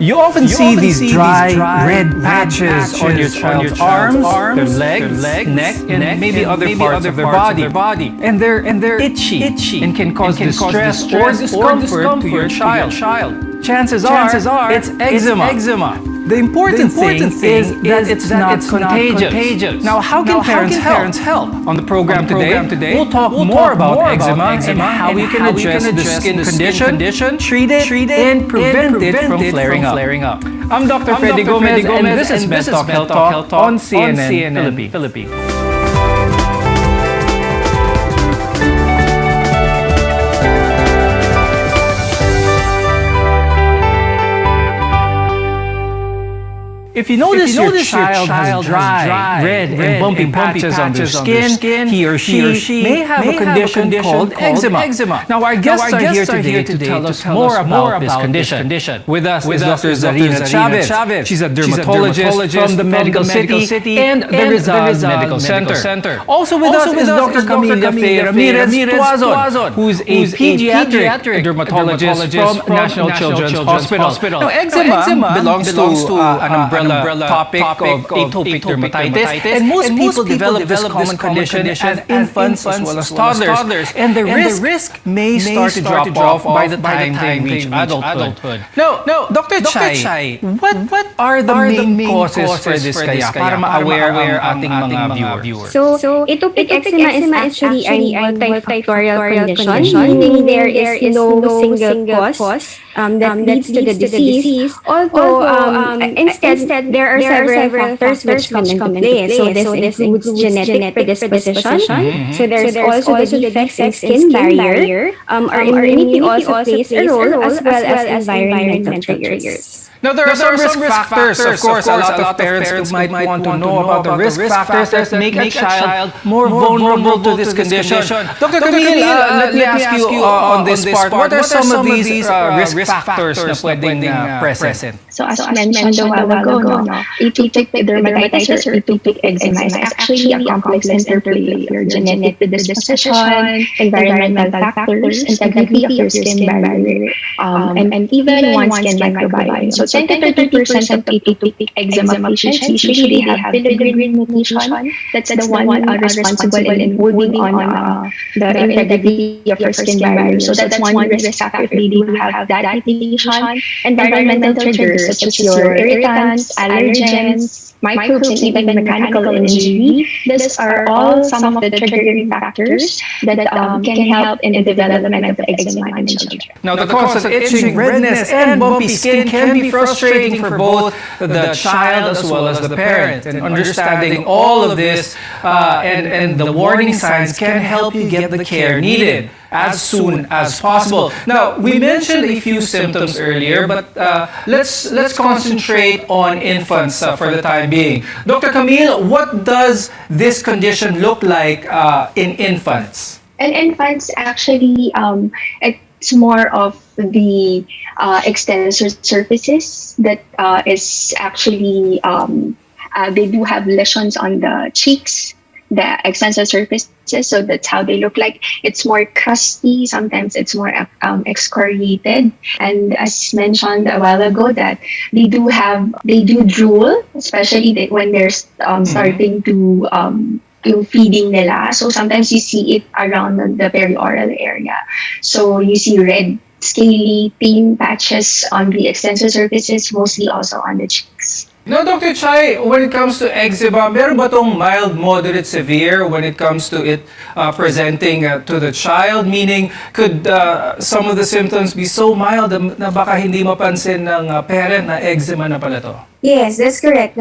You often see these dry, red patches on your child's arms, their legs, neck, and maybe other parts of their body. And they're itchy and can cause distress or discomfort to your child. Chances are it's eczema. The important thing is that it's not contagious. Now, how can parents help? On the program today, we'll talk more about eczema and how you can address the skin condition, treat it, and prevent it from flaring up. I'm Dr. Freddy Gomez, and this is Mental Health Talk on CNN Philippines. If you notice your child has dry, red, and bumpy patches on their skin, he or she may have a condition called eczema. Now, our guests are here today to tell us more about this condition. With us is Dr. Zarina Chavez. She's a dermatologist from the Medical City and the Rizal Medical Center. Also with us is Dr. Camila Ramirez Tuazon, who's a pediatric dermatologist from National Children's Hospital. Now, eczema belongs to an umbrella topic of atopic dermatitis, and most people develop this common condition as infants as well as toddlers, and the risk may start to drop off by the time they reach adulthood. Now, Dr. Chai, what are the main causes for this kaya para ma-aware ang ating mga viewers? So atopic eczema is actually a multifactorial condition, meaning there is no single cause that leads to the disease. Although instead there are several factors which come into play. So this includes genetic predisposition. So there's also the defects in skin barrier. Our immunity also plays a role, as well as environmental triggers. Now, there are some risk factors. Of course, a lot of parents might want to know about the risk factors that make a child more vulnerable to this condition. Dr. Camille, let me ask you on this part, what are some of these risk factors na pwedeng present? So as mentioned a while ago, atopic dermatitis or atopic eczema is actually a complex interplay of your genetic predisposition, environmental factors, integrity of your skin barrier, and even one skin microbiome. So 10 to 30% of atopic eczema patients usually have pedigree mutation. That's the one responsible in holding on the integrity of your skin barrier. So that's one risk factor if they do have that mutation. Environmental triggers such as your irritants, allergens, microbes, and even mechanical injury. These are all some of the triggering factors that can help in the development of eczema in children. Now, the cause of itching, redness, and bumpy skin can be frustrating for both the child as well as the parent. And understanding all of this and the warning signs can help you get the care needed as soon as possible. Now, we mentioned a few symptoms earlier, but let's concentrate on infants for the time being. Dr. Camille, what does this condition look like in infants? In infants, actually, it's more of the extensor surfaces that is actually, they do have lesions on the cheeks, the extensor surfaces, so that's how they look like. It's more crusty, sometimes it's more excoriated, and as mentioned a while ago, that they do drool, especially when they're starting to yung feeding nila. So sometimes you see it around the perioral area. So you see red, scaly, pain patches on the extensor surfaces, mostly also on the cheeks. Now, Dr. Chai, when it comes to eczema, meron ba tong mild, moderate, severe when it comes to it presenting to the child? Meaning, could some of the symptoms be so mild na baka hindi mapansin ng parent na eczema na pala to? Yes, that's correct.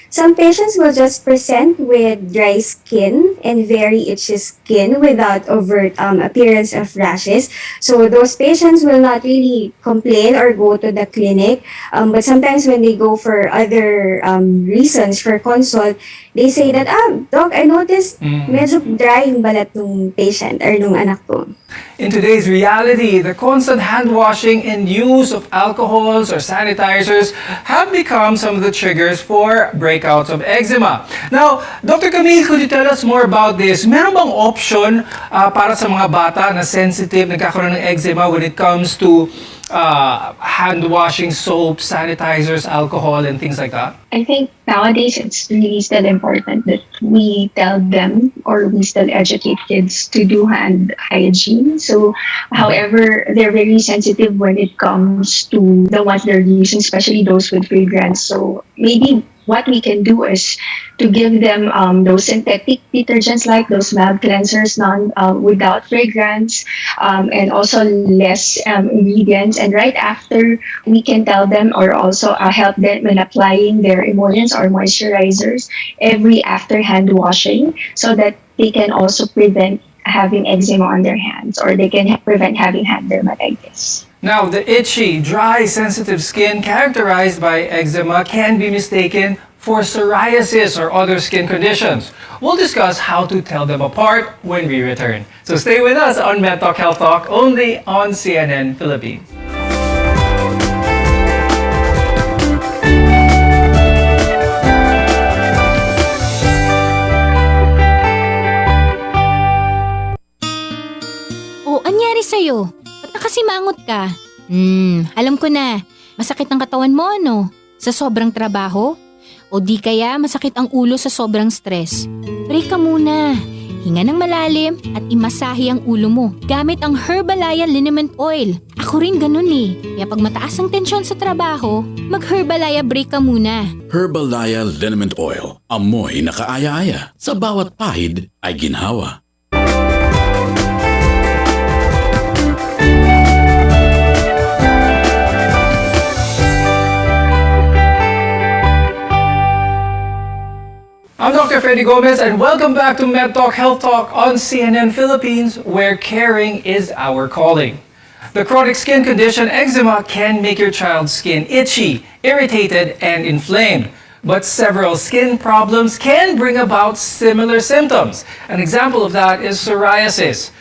Some patients will just present with dry skin and very itchy skin without overt appearance of rashes. So those patients will not really complain or go to the clinic. But sometimes when they go for other reasons for consult, they say that, Doc, I noticed medyo dry yung balat ng patient or nung anak ko. In today's reality, the constant hand washing and use of alcohols or sanitizers have become some of the triggers for breakouts of eczema. Now, Dr. Camille, could you tell us more about this? Meron bang option para sa mga bata na sensitive, nagkakaroon ng eczema when it comes to hand washing soap, sanitizers, alcohol, and things like that? I think nowadays it's really still important that we tell them or we still educate kids to do hand hygiene. So, however, they're very sensitive when it comes to the ones they're using, especially those with fragrance. So maybe what we can do is to give them those synthetic detergents like those mild cleansers without fragrance, and also less ingredients. And right after, we can tell them or also help them in applying their emollients or moisturizers every after hand washing, so that they can also prevent having eczema on their hands, or they can prevent having hand dermatitis. Now, the itchy, dry, sensitive skin characterized by eczema can be mistaken for psoriasis or other skin conditions. We'll discuss how to tell them apart when we return. So stay with us on Med Talk Health Talk, only on CNN Philippines. Oh, anyari sa'yo? Ba't nakasimangot ka? Alam ko na. Masakit ang katawan mo, ano? Sa sobrang trabaho? O di kaya masakit ang ulo sa sobrang stress? Break ka muna. Hinga ng malalim at imasahe ang ulo mo gamit ang Herbalaya Liniment Oil. Ako rin ganun eh. Kaya pag mataas ang tensyon sa trabaho, mag-Herbalaya break ka muna. Herbalaya Liniment Oil. Amoy na kaaya-aya. Sa bawat pahid ay ginhawa. I'm Dr. Freddy Gomez and welcome back to Med Talk Health Talk on CNN Philippines, where caring is our calling. The chronic skin condition eczema can make your child's skin itchy, irritated, and inflamed. But several skin problems can bring about similar symptoms. An example of that is psoriasis.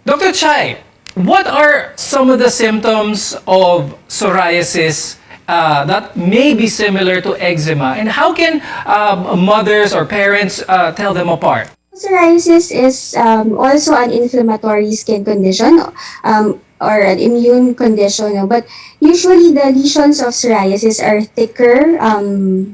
Dr. Chai, what are some of the symptoms of psoriasis that may be similar to eczema, and how can mothers or parents tell them apart? Psoriasis is also an inflammatory skin condition or an immune condition, but usually the lesions of psoriasis are thicker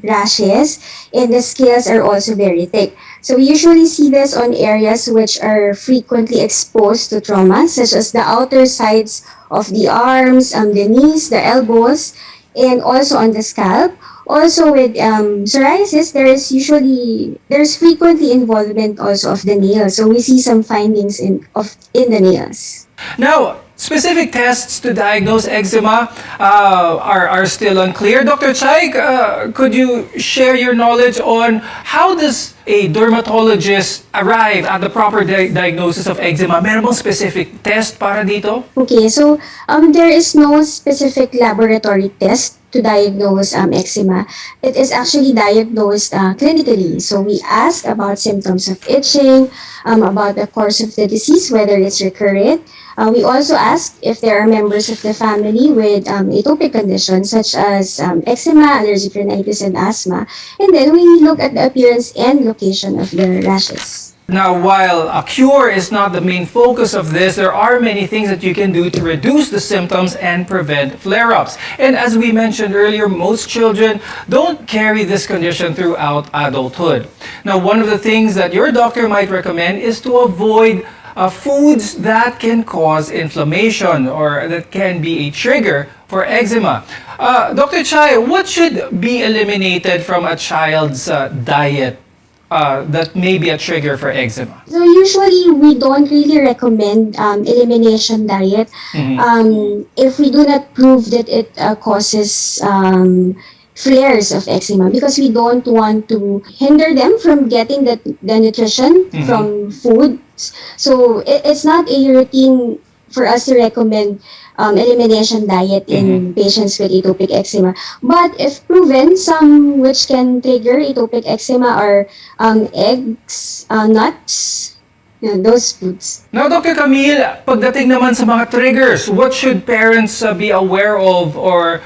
rashes, and the scales are also very thick. So we usually see this on areas which are frequently exposed to trauma, such as the outer sides of the arms, the knees, the elbows, and also on the scalp. Also with psoriasis, there's frequently involvement also of the nails. So we see some findings in the nails. Now, specific tests to diagnose eczema are still unclear. Dr. Chai, could you share your knowledge on how does a dermatologist arrive at the proper diagnosis of eczema? Meron bang specific test para dito? Okay, so there is no specific laboratory test to diagnose eczema. It is actually diagnosed clinically. So we ask about symptoms of itching, about the course of the disease, whether it's recurrent. We also ask if there are members of the family with atopic conditions such as eczema, allergic rhinitis, and asthma. And then we look at the appearance and location of the rashes. Now, while a cure is not the main focus of this, there are many things that you can do to reduce the symptoms and prevent flare-ups. And as we mentioned earlier, most children don't carry this condition throughout adulthood. Now, one of the things that your doctor might recommend is to avoid foods that can cause inflammation or that can be a trigger for eczema. Dr. Chai, what should be eliminated from a child's diet that may be a trigger for eczema? So usually we don't really recommend elimination diet if we do not prove that it causes flares of eczema, because we don't want to hinder them from getting the nutrition from food. So it's not a routine for us to recommend elimination diet in patients with atopic eczema. But if proven, some which can trigger atopic eczema are eggs, nuts, those foods. Now, Dr. Camille, pagdating naman sa mga triggers, what should parents be aware of or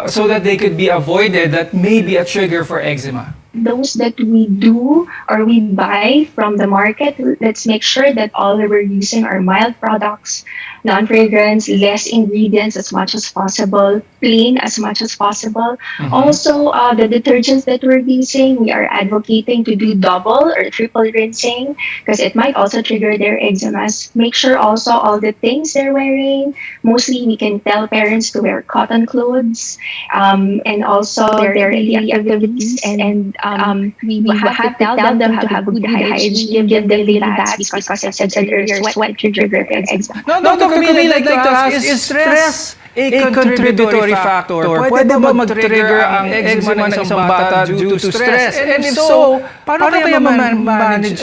so that they could be avoided that may be a trigger for eczema? Those that we do or we buy from the market, let's make sure that all that we're using are mild products, non-fragrance, less ingredients as much as possible, plain as much as possible. Also, the detergents that we're using, we are advocating to do double or triple rinsing because it might also trigger their eczemas. Make sure also all the things they're wearing, mostly we can tell parents to wear cotton clothes, and also their daily activities, and we have to tell them to have good hygiene, give them daily baths because I said earlier, sweat trigger eczema. No, Dr. Camille, I'd like to ask, is stress a contributory factor? Pwede ba mag-trigger ang eczema ng isang bata due to stress? And if so, paano kaya ma-manage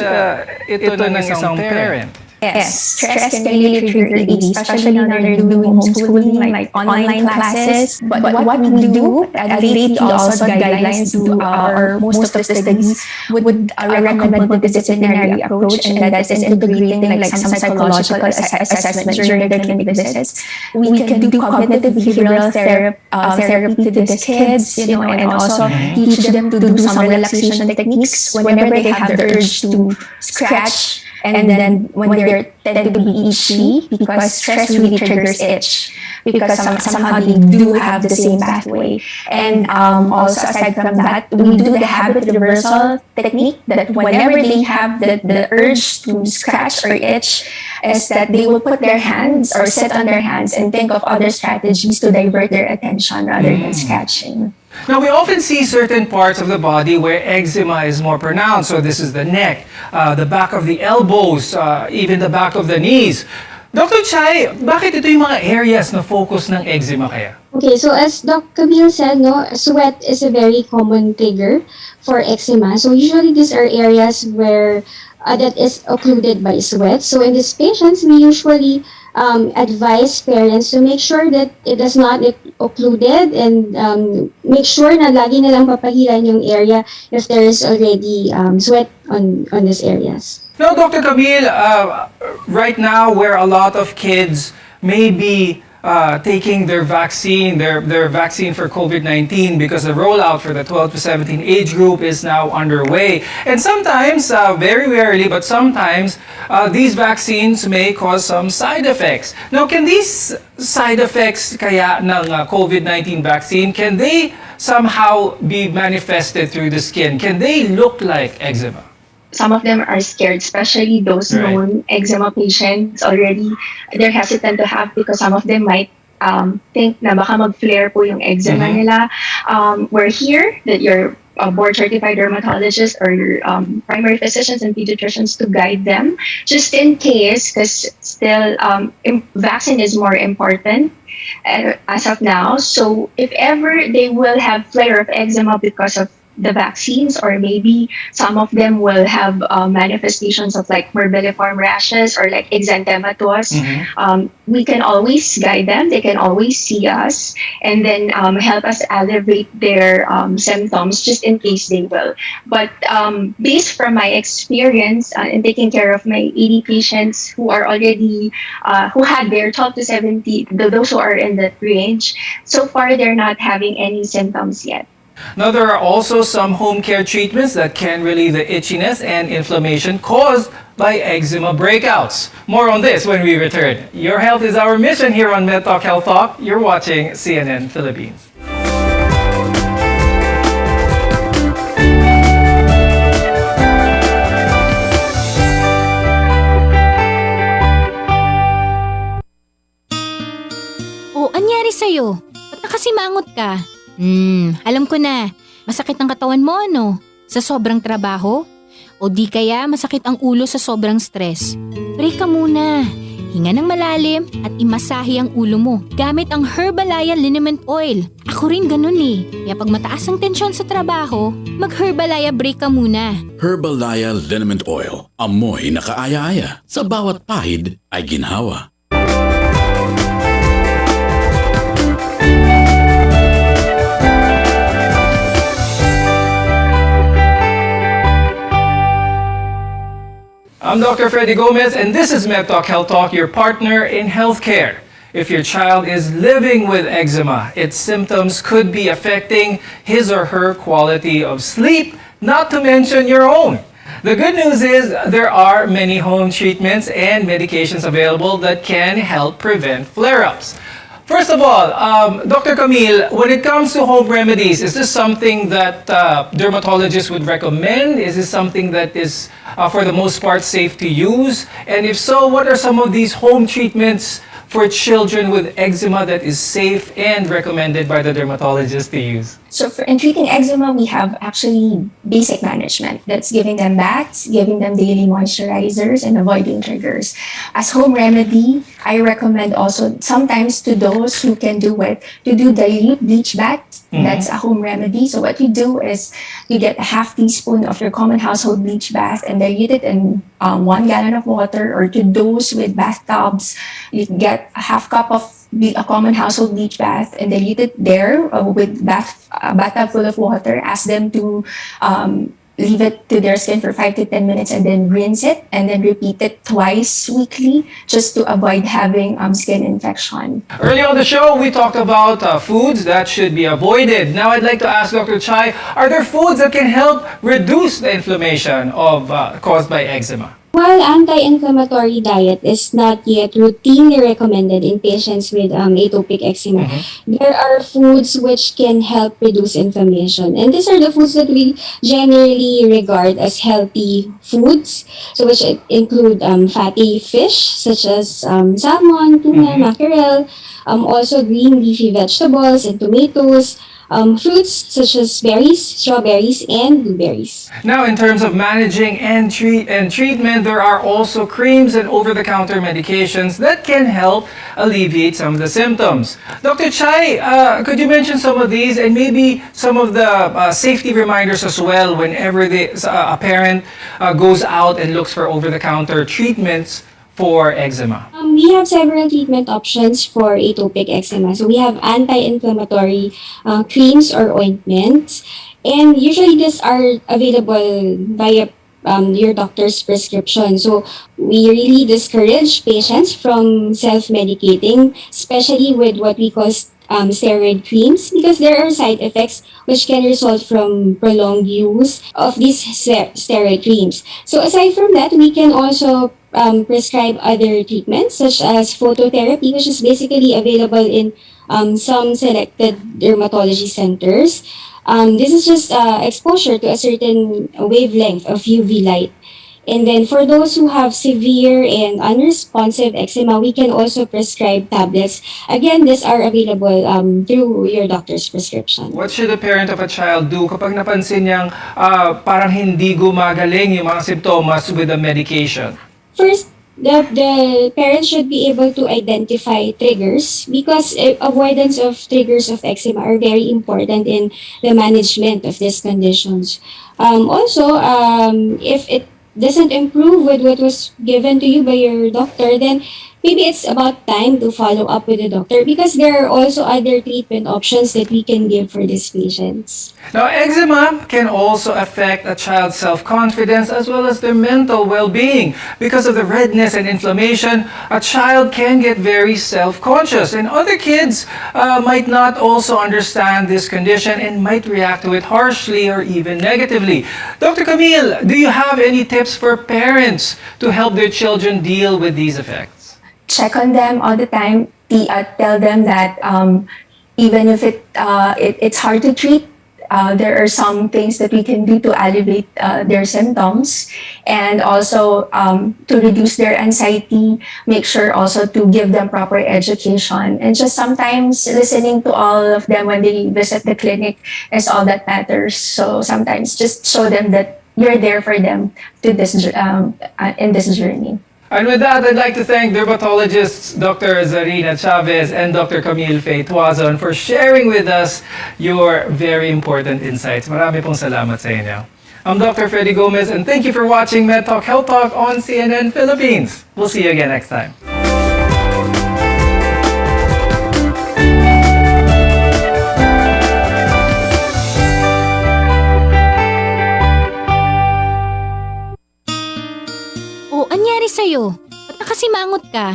ito ng isang parent? Yes, stress can really trigger AD, especially when they're doing homeschooling, like online classes. But what we do, and lately also guidelines do, or most of the studies would recommend multidisciplinary approach, and that is integrating like some psychological assessment during the clinic visits. We can do cognitive behavioral therapy to these kids, and also teach them to do some relaxation techniques whenever they have the urge to scratch. And then when they tend to be itchy, because stress really triggers itch, because somehow they do have the same pathway. And also aside from that, we do the habit reversal technique, that whenever they have the urge to scratch or itch, is that they will put their hands or sit on their hands and think of other strategies to divert their attention rather than scratching. Now, we often see certain parts of the body where eczema is more pronounced. So this is the neck, the back of the elbows, even the back of the knees. Dr. Chai, bakit ito yung mga areas na focus ng eczema kaya? Okay, so as Dr. Camille said, sweat is a very common trigger for eczema. So usually these are areas where that is occluded by sweat. So in these patients, we usually advise parents to make sure that it is not occluded, and make sure na lagi na lang papahiran yung area if there is already sweat on these areas. Now, Dr. Camille, right now where a lot of kids may be taking their vaccine for COVID-19, because the rollout for the 12 to 17 age group is now underway. And sometimes, very rarely, but sometimes, these vaccines may cause some side effects. Now, can these side effects kaya ng COVID-19 vaccine, can they somehow be manifested through the skin? Can they look like eczema? Some of them are scared, especially those known eczema patients already. They're hesitant to have, because some of them might think na baka mag-flare po yung eczema nila. We're here, that you're a board-certified dermatologist or your primary physicians and pediatricians to guide them, just in case, because still vaccine is more important as of now. So if ever they will have flare of eczema because of the vaccines, or maybe some of them will have manifestations of like morbilliform rashes or like exanthematous, we can always guide them. They can always see us and then help us alleviate their symptoms, just in case they will. But based from my experience in taking care of my AD patients who are already who had their 12 to 70, those who are in that range, so far they're not having any symptoms yet. Now, there are also some home care treatments that can relieve the itchiness and inflammation caused by eczema breakouts. More on this when we return. Your health is our mission here on MedTalk Health Talk. You're watching CNN Philippines. Oh, anyari sa'yo? Ba't nakasimangot ka? Alam ko na. Masakit ang katawan mo, ano? Sa sobrang trabaho? O di kaya masakit ang ulo sa sobrang stress? Break ka muna. Hinga ng malalim at imasahe ang ulo mo gamit ang Herbalaya Liniment Oil. Ako rin ganun eh. Kaya pag mataas ang tensyon sa trabaho, mag-Herbalaya break ka muna. Herbalaya Liniment Oil. Amoy na kaaya-aya. Sa bawat pahid ay ginhawa. I'm Dr. Freddy Gomez, and this is MedTalk Health Talk, your partner in healthcare. If your child is living with eczema, its symptoms could be affecting his or her quality of sleep, not to mention your own. The good news is there are many home treatments and medications available that can help prevent flare-ups. First of all, Dr. Camille, when it comes to home remedies, is this something that dermatologists would recommend? Is this something that is, for the most part, safe to use? And if so, what are some of these home treatments for children with eczema that is safe and recommended by the dermatologist to use? So in treating eczema, we have actually basic management. That's giving them baths, giving them daily moisturizers, and avoiding triggers. As home remedy, I recommend also sometimes to those who can do it, to do dilute bleach bath. That's a home remedy. So what you do is you get a half teaspoon of your common household bleach bath and dilute it in 1 gallon of water, or to those with bathtubs, you get a half cup of a common household bleach bath and dilute it there with bathtub full of water. Ask them to leave it to their skin for 5 to 10 minutes and then rinse it, and then repeat it twice weekly just to avoid having skin infection. Early on the show, we talked about foods that should be avoided. Now I'd like to ask Dr. Chai, are there foods that can help reduce the inflammation caused by eczema? While anti-inflammatory diet is not yet routinely recommended in patients with atopic eczema, there are foods which can help reduce inflammation. And these are the foods that we generally regard as healthy foods, so which include fatty fish such as salmon, tuna, mackerel, also green leafy vegetables and tomatoes, fruits such as berries, strawberries, and blueberries. Now, in terms of managing and treatment, there are also creams and over-the-counter medications that can help alleviate some of the symptoms. Dr. Chai, could you mention some of these and maybe some of the safety reminders as well whenever a parent goes out and looks for over-the-counter treatments for eczema? We have several treatment options for atopic eczema. So we have anti-inflammatory creams or ointments, and usually these are available via your doctor's prescription. So we really discourage patients from self-medicating, especially with what we call steroid creams, because there are side effects which can result from prolonged use of these steroid creams. So aside from that, we can also prescribe other treatments such as phototherapy, which is basically available in some selected dermatology centers. This is just exposure to a certain wavelength of UV light. And then for those who have severe and unresponsive eczema, we can also prescribe tablets. Again, these are available through your doctor's prescription. What should a parent of a child do kapag napansin niyang parang hindi gumagaling yung mga symptoms with the medication? First, the parents should be able to identify triggers, because avoidance of triggers of eczema are very important in the management of these conditions. Also, if it doesn't improve with what was given to you by your doctor, then maybe it's about time to follow up with the doctor, because there are also other treatment options that we can give for these patients. Now, eczema can also affect a child's self-confidence as well as their mental well-being. Because of the redness and inflammation, a child can get very self-conscious, and other kids might not also understand this condition and might react to it harshly or even negatively. Dr. Camille, do you have any tips for parents to help their children deal with these effects? Check on them all the time. Tell them that even if it's hard to treat, there are some things that we can do to alleviate their symptoms, and also to reduce their anxiety. Make sure also to give them proper education, and just sometimes listening to all of them when they visit the clinic is all that matters. So sometimes just show them that you're there for them in this journey. And with that, I'd like to thank dermatologists Dr. Zarina Chavez and Dr. Camille Faye Tuazon for sharing with us your very important insights. Marami pong salamat sa inyo. I'm Dr. Freddy Gomez, and thank you for watching MedTalk Health Talk on CNN Philippines. We'll see you again next time. Anyari sa'yo? Ba't nakasimangot ka?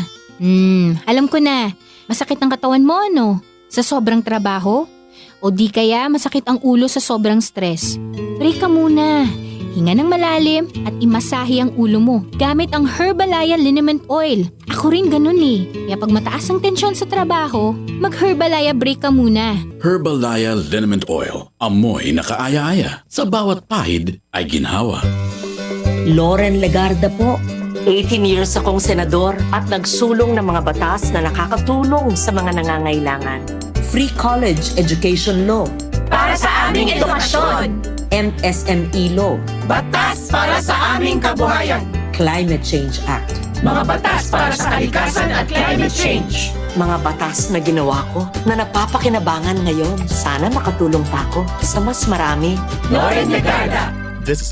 Alam ko na. Masakit ang katawan mo, ano? Sa sobrang trabaho? O di kaya masakit ang ulo sa sobrang stress? Break ka muna. Hinga ng malalim at imasahe ang ulo mo gamit ang Herbalaya Liniment Oil. Ako rin ganun eh. Kaya pag mataas ang tensyon sa trabaho, mag-Herbalaya break ka muna. Herbalaya Liniment Oil. Amoy na kaaya-aya. Sa bawat pahid ay ginhawa. Loren Legarda po. 18 years akong senador at nagsulong ng mga batas na nakakatulong sa mga nangangailangan. Free college education law. Para sa aming edukasyon. MSME law. Batas para sa aming kabuhayan. Climate Change Act. Mga batas para sa kalikasan at climate change. Mga batas na ginawa ko na napapakinabangan ngayon. Sana makatulong pa ako sa mas marami. Loren Legarda. This is